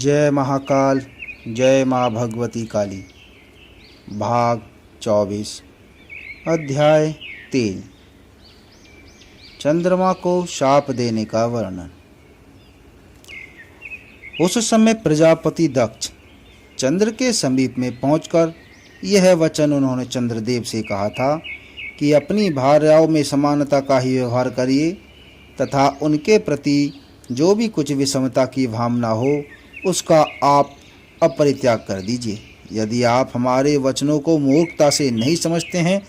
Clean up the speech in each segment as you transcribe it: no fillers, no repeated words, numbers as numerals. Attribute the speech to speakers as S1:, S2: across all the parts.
S1: जय महाकाल, जय माँ भगवती काली। भाग 24, अध्याय 3। चंद्रमा को शाप देने का वर्णन। उस समय प्रजापति दक्ष चंद्र के समीप में पहुंचकर यह वचन उन्होंने चंद्रदेव से कहा था कि अपनी भार्याओं में समानता का ही व्यवहार करिए तथा उनके प्रति जो भी कुछ विषमता की भावना हो उसका आप अपरित्याग कर दीजिए। यदि आप हमारे वचनों को मूर्खता से नहीं समझते हैं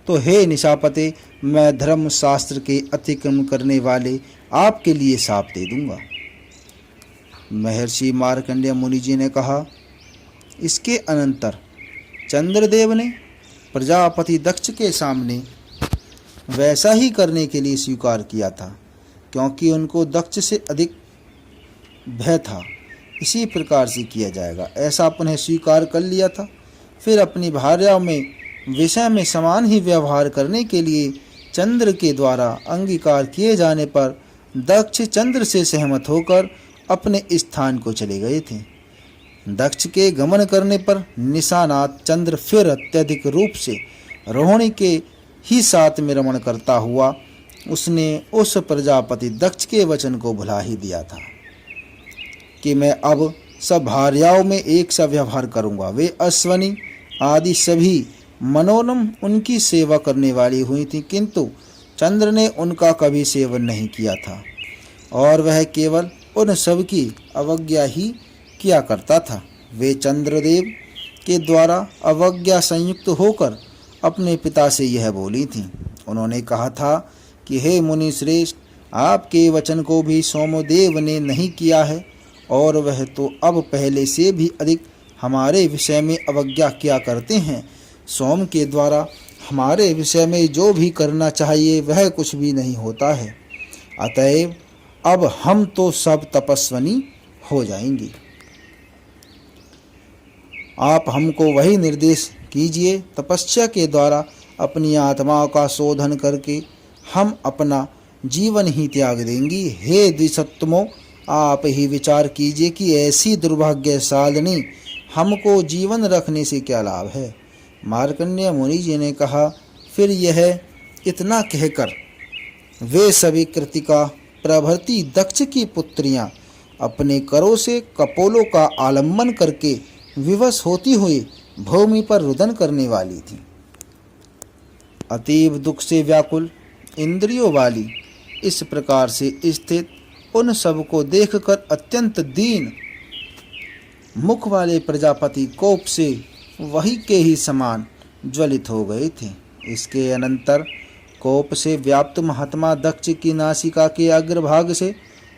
S1: तो हे निशापते, मैं धर्म शास्त्र के अतिक्रमण करने वाले आपके लिए शाप दे दूंगा। महर्षि मार्कंडेय मुनि जी ने कहा। इसके अनंतर चंद्रदेव ने प्रजापति दक्ष के सामने वैसा ही करने के लिए स्वीकार किया था, क्योंकि उनको दक्ष से अधिक भय था। इसी प्रकार से किया जाएगा ऐसा पुनः स्वीकार कर लिया था। फिर अपनी भार्याओं में विषय में समान ही व्यवहार करने के लिए चंद्र के द्वारा अंगीकार किए जाने पर दक्ष चंद्र से सहमत होकर अपने स्थान को चले गए थे। दक्ष के गमन करने पर निशानाथ चंद्र फिर अत्यधिक रूप से रोहिणी के ही साथ में रमण करता हुआ उसने उस प्रजापति दक्ष के वचन को भुला ही दिया था कि मैं अब सब भार्याओं में एक सा व्यवहार करूंगा। वे अश्वनी आदि सभी मनोरम उनकी सेवा करने वाली हुई थी, किंतु चंद्र ने उनका कभी सेवन नहीं किया था और वह केवल उन सब की अवज्ञा ही किया करता था। वे चंद्रदेव के द्वारा अवज्ञा संयुक्त होकर अपने पिता से यह बोली थी। उन्होंने कहा था कि हे मुनि श्रेष्ठ, आपके वचन को भी सोमदेव ने नहीं किया है और वह तो अब पहले से भी अधिक हमारे विषय में अवज्ञा किया करते हैं। सोम के द्वारा हमारे विषय में जो भी करना चाहिए वह कुछ भी नहीं होता है। अतएव अब हम तो सब तपस्विनी हो जाएंगे। आप हमको वही निर्देश कीजिए। तपस्या के द्वारा अपनी आत्मा का शोधन करके हम अपना जीवन ही त्याग देंगी। हे द्विसत्तमों, आप ही विचार कीजिए कि ऐसी दुर्भाग्यशालिनी हमको जीवन रखने से क्या लाभ है। मार्कंडेय मुनि जी ने कहा। फिर यह इतना कहकर वे सभी कृतिका प्रभृति दक्ष की पुत्रियां अपने करों से कपोलों का आलम्बन करके विवश होती हुई भूमि पर रुदन करने वाली थी। अतीव दुख से व्याकुल इंद्रियों वाली इस प्रकार से स्थित उन सब को देखकर अत्यंत दीन मुख वाले प्रजापति कोप से वही के ही समान ज्वलित हो गए थे। इसके अनंतर कोप से व्याप्त महात्मा दक्ष की नासिका के अग्रभाग से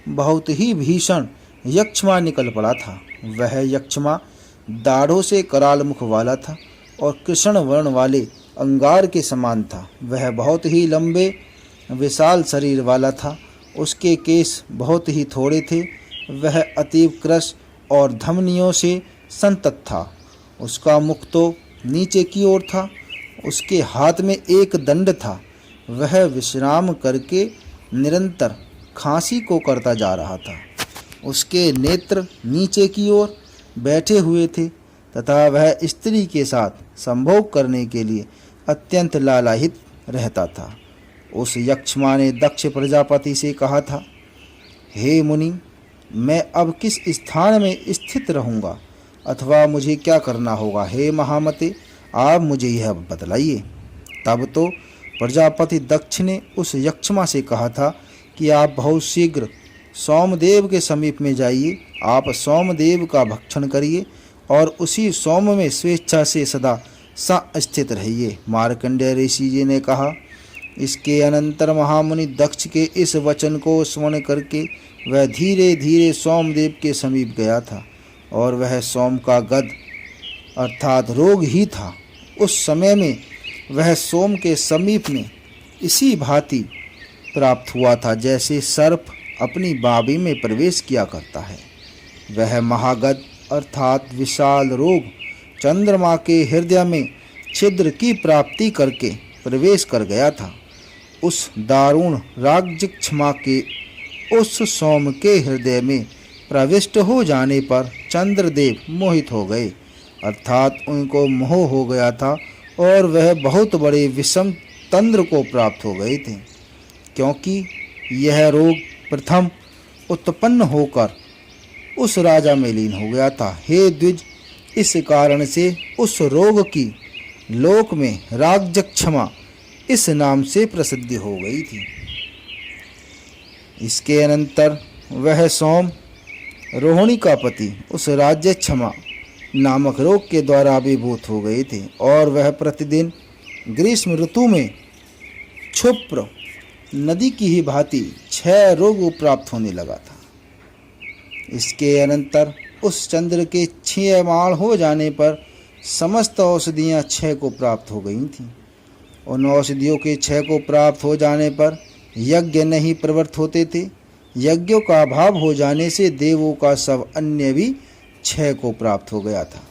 S1: बहुत ही भीषण यक्षमा निकल पड़ा था। वह यक्षमा दाढ़ों से कराल मुख वाला था और कृष्ण वर्ण वाले अंगार के समान था। वह बहुत ही लंबे विशाल शरीर वाला था। उसके केस बहुत ही थोड़े थे। वह अतीव कृश और धमनियों से संतत था। उसका मुख तो नीचे की ओर था। उसके हाथ में एक दंड था। वह विश्राम करके निरंतर खांसी को करता जा रहा था। उसके नेत्र नीचे की ओर बैठे हुए थे तथा वह स्त्री के साथ संभोग करने के लिए अत्यंत लालायित रहता था। उस यक्षमा ने दक्ष प्रजापति से कहा था, हे मुनि, मैं अब किस स्थान में स्थित रहूँगा अथवा मुझे क्या करना होगा। हे महामते, आप मुझे यह बतलाइए। तब तो प्रजापति दक्ष ने उस यक्षमा से कहा था कि आप बहुत शीघ्र सोमदेव के समीप में जाइए। आप सोमदेव का भक्षण करिए और उसी सोम में स्वेच्छा से सदा स्थित रहिए। मार्कंडेय ऋषि जी ने कहा। इसके अनंतर महामुनि दक्ष के इस वचन को स्मरण करके वह धीरे धीरे सोमदेव के समीप गया था और वह सोम का गद अर्थात रोग ही था। उस समय में वह सोम के समीप में इसी भांति प्राप्त हुआ था जैसे सर्प अपनी बाबी में प्रवेश किया करता है। वह महागद अर्थात विशाल रोग चंद्रमा के हृदय में छिद्र की प्राप्ति करके प्रवेश कर गया था। उस दारुण राज्यक्षमा के उस सोम के हृदय में प्रविष्ट हो जाने पर चंद्रदेव मोहित हो गए, अर्थात उनको मोह हो गया था और वह बहुत बड़े विषम तंत्र को प्राप्त हो गए थे, क्योंकि यह रोग प्रथम उत्पन्न होकर उस राजा में लीन हो गया था। हे द्विज, इस कारण से उस रोग की लोक में राजक्षमा इस नाम से प्रसिद्धि हो गई थी। इसके अनंतर वह सोम, रोहिणी का पति, उस राज्य क्षमा नामक रोग के द्वारा अभिभूत हो गए थे और वह प्रतिदिन ग्रीष्म ऋतु में क्षुप्र नदी की ही भांति 6 रोग प्राप्त होने लगा था। इसके अनंतर उस चंद्र के क्षीयमाण हो जाने पर समस्त औषधियाँ 6 को प्राप्त हो गई थीं। उन औषधियों के 6 को प्राप्त हो जाने पर यज्ञ नहीं प्रवृत्त होते थे। यज्ञों का अभाव हो जाने से देवों का सब अन्य भी 6 को प्राप्त हो गया था।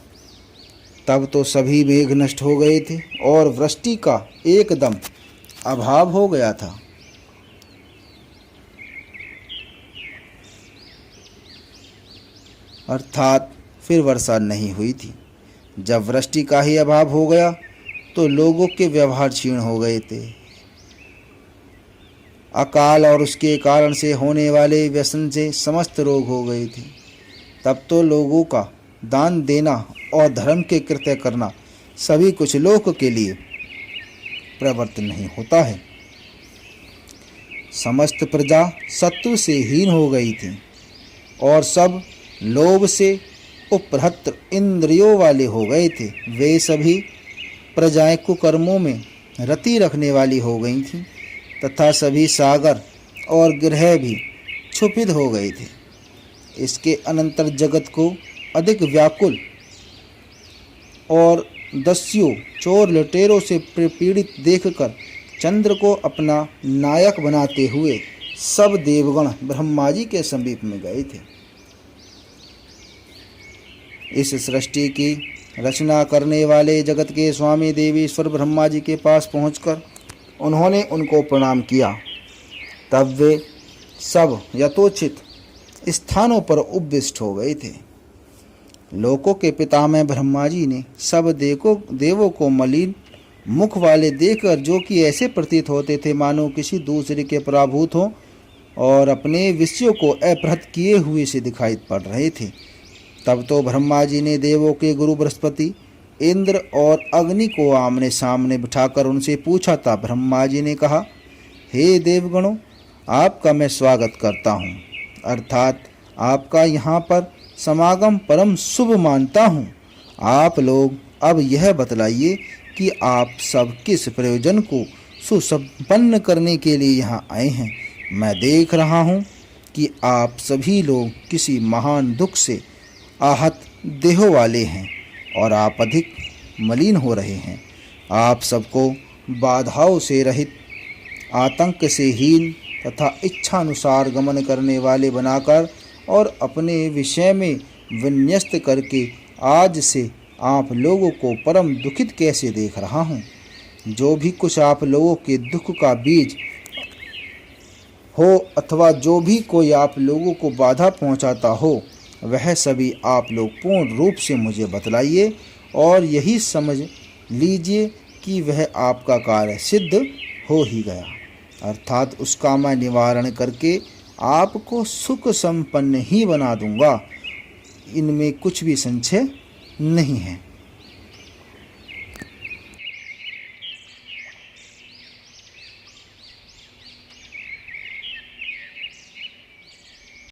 S1: तब तो सभी मेघ नष्ट हो गए थे और वृष्टि का एकदम अभाव हो गया था। अर्थात फिर वर्षा नहीं हुई थी। जब वृष्टि का ही अभाव हो गया तो लोगों के व्यवहार क्षीण हो गए थे। अकाल और उसके कारण से होने वाले व्यसन से समस्त रोग हो गए थे। तब तो लोगों का दान देना और धर्म के कृत्य करना सभी कुछ लोक के लिए प्रवृत्त नहीं होता है। समस्त प्रजा सत्व से हीन हो गई थी और सब लोभ से उपहृत इंद्रियों वाले हो गए थे। वे सभी प्रजाएं कुकर्मों में रति रखने वाली हो गई थीं तथा सभी सागर और ग्रह भी क्षुभित हो गए थे। इसके अनंतर जगत को अधिक व्याकुल और दस्युओं, चोर लुटेरों से पीड़ित देखकर चंद्र को अपना नायक बनाते हुए सब देवगण ब्रह्मा जी के समीप में गए थे। इस सृष्टि की रचना करने वाले जगत के स्वामी देवेश्वर ब्रह्मा जी के पास पहुंचकर उन्होंने उनको प्रणाम किया। तब वे सब यथोचित स्थानों पर उपविष्ट हो गए थे। लोकों के पितामह ब्रह्मा जी ने सब देवों को मलिन मुख वाले देखकर, जो कि ऐसे प्रतीत होते थे मानो किसी दूसरे के पराभूत हों और अपने विषयों को अपहृत किए हुए से दिखाई पड़ रहे थे, तब तो ब्रह्मा जी ने देवों के गुरु बृहस्पति, इंद्र और अग्नि को आमने सामने बिठाकर उनसे पूछा था। ब्रह्मा जी ने कहा, हे देवगणों, आपका मैं स्वागत करता हूँ, अर्थात आपका यहाँ पर समागम परम शुभ मानता हूँ। आप लोग अब यह बतलाइए कि आप सब किस प्रयोजन को सुसंपन्न करने के लिए यहाँ आए हैं। मैं देख रहा हूँ कि आप सभी लोग किसी महान दुख से आहत देहों वाले हैं और आप अधिक मलिन हो रहे हैं। आप सबको बाधाओं से रहित, आतंक से हीन तथा इच्छानुसार गमन करने वाले बनाकर और अपने विषय में विन्यस्त करके आज से आप लोगों को परम दुखित कैसे देख रहा हूँ। जो भी कुछ आप लोगों के दुख का बीज हो अथवा जो भी कोई आप लोगों को बाधा पहुँचाता हो, वह सभी आप लोग पूर्ण रूप से मुझे बतलाइए और यही समझ लीजिए कि वह आपका कार्य सिद्ध हो ही गया, अर्थात उसका मैं निवारण करके आपको सुख संपन्न ही बना दूंगा। इनमें कुछ भी संशय नहीं है।